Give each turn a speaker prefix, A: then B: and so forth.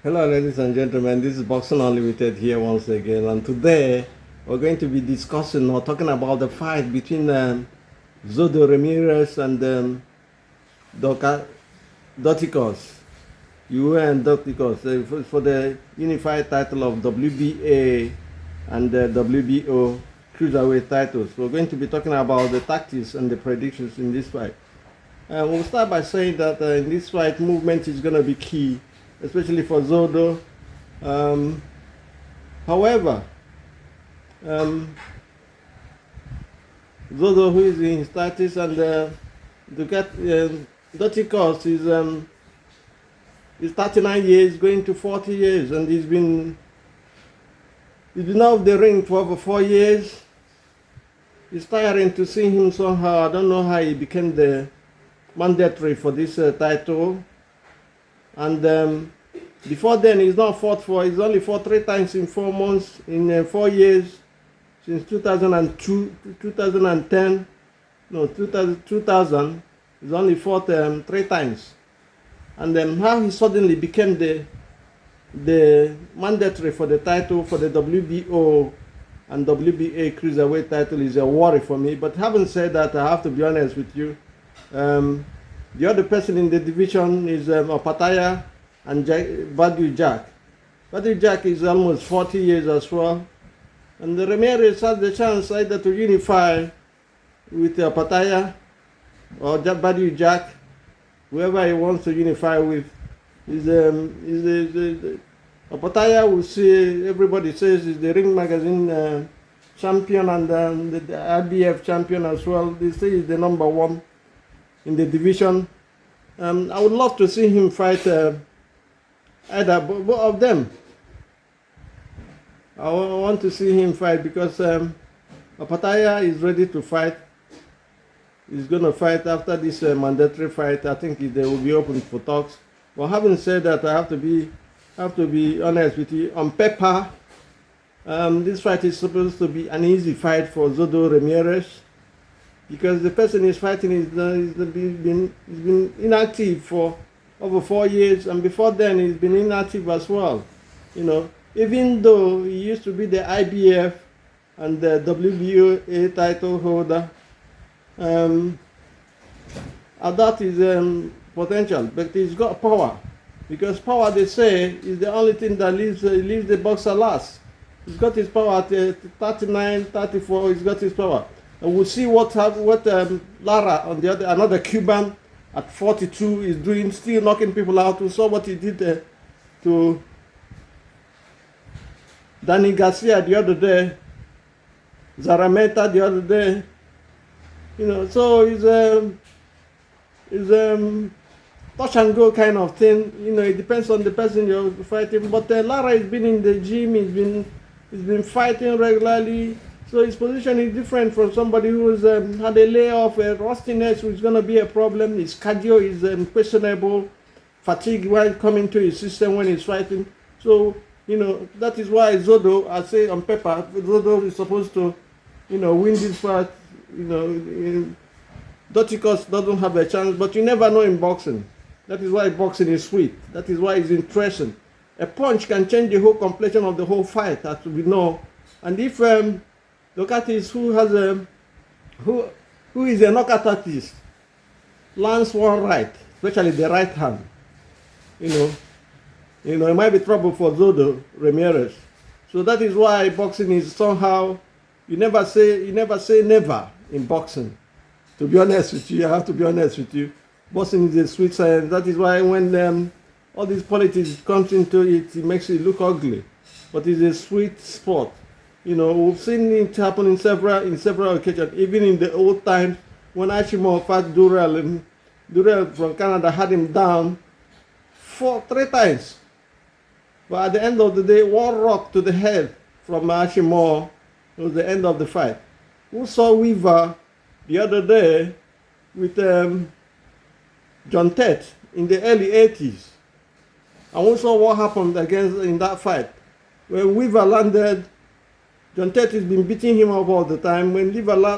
A: Hello, ladies and gentlemen. This is Boxing Unlimited here once again, and today we're going to be discussing or talking about the fight between Zurdo Ramirez and Dorticos. UN Dorticos for the unified title of WBA and the WBO Cruiserweight titles. We're going to be talking about the tactics and the predictions in this fight. We'll start by saying that in this fight, movement is going to be key, especially for Zurdo. However, Zurdo, who is in his 30s, and Dorticos is 39 years, going to 40 years, and he's been out of the ring for over 4 years. It's tiring to see him somehow. I don't know how he became the mandatory for this title. And before then, he's only fought 3 times in 4 months, in 4 years, since 2002, 2010, no, 2000, he's only fought 3 times. And then how he suddenly became the mandatory for the title, for the WBO and WBA Cruiserweight title is a worry for me. But having said that, I have to be honest with you. The other person in the division is Opataya and Badu Jack. Badu Jack is almost 40 years as well. And Ramirez has the chance either to unify with Opataya or Badu Jack, whoever he wants to unify with. Opataya will see, everybody says is the Ring Magazine champion and the RBF champion as well. They say he's the #1 in the division. I would love to see him fight either both of them. I want to see him fight because Opataya is ready to fight. He's going to fight after this mandatory fight. I think they will be open for talks. But having said that, I have to be honest with you. On paper, this fight is supposed to be an easy fight for Zurdo Ramirez, because the person he's fighting is been inactive for over 4 years, and before then he's been inactive as well. You know, even though he used to be the IBF and the WBA title holder, that is potential, but he's got power, because power, they say, is the only thing that leaves the boxer last. He's got his power at 39, 34. He's got his power. And we'll see what Lara, on the other, another Cuban at 42, is doing, still knocking people out. We saw what he did to Danny Garcia the other day, Zarameta the other day. You know, so it's touch and go kind of thing. You know, it depends on the person you're fighting. But Lara has been in the gym. He's been fighting regularly. So his position is different from somebody who's had a layoff, rustiness, which is going to be a problem. His cardio is questionable, fatigue while coming to his system when he's fighting. So, you know, that is why Zurdo, I say on paper, Zurdo is supposed to, you know, win this fight. You know, Dorticos doesn't have a chance, but you never know in boxing. That is why boxing is sweet. That is why it's interesting. A punch can change the whole complexion of the whole fight, as we know. And if look at this, who is a knockout artist, lands one right, especially the right hand. You know, it might be trouble for Zurdo Ramirez. So that is why boxing is somehow, you never say never in boxing. To be honest with you, I have to be honest with you. Boxing is a sweet science. That is why when all these politics comes into it, it makes it look ugly. But it's a sweet sport. You know, we've seen it happen in several occasions, even in the old times when Ashimo fought Durrell, and Durrell from Canada had him down 3 times. But at the end of the day, one rock to the head from Ashimo was the end of the fight. We saw Weaver the other day with John Tate in the early 80s. And we saw what happened in that fight. When Weaver landed, John Tate has been beating him up all the time. When Weaver landed,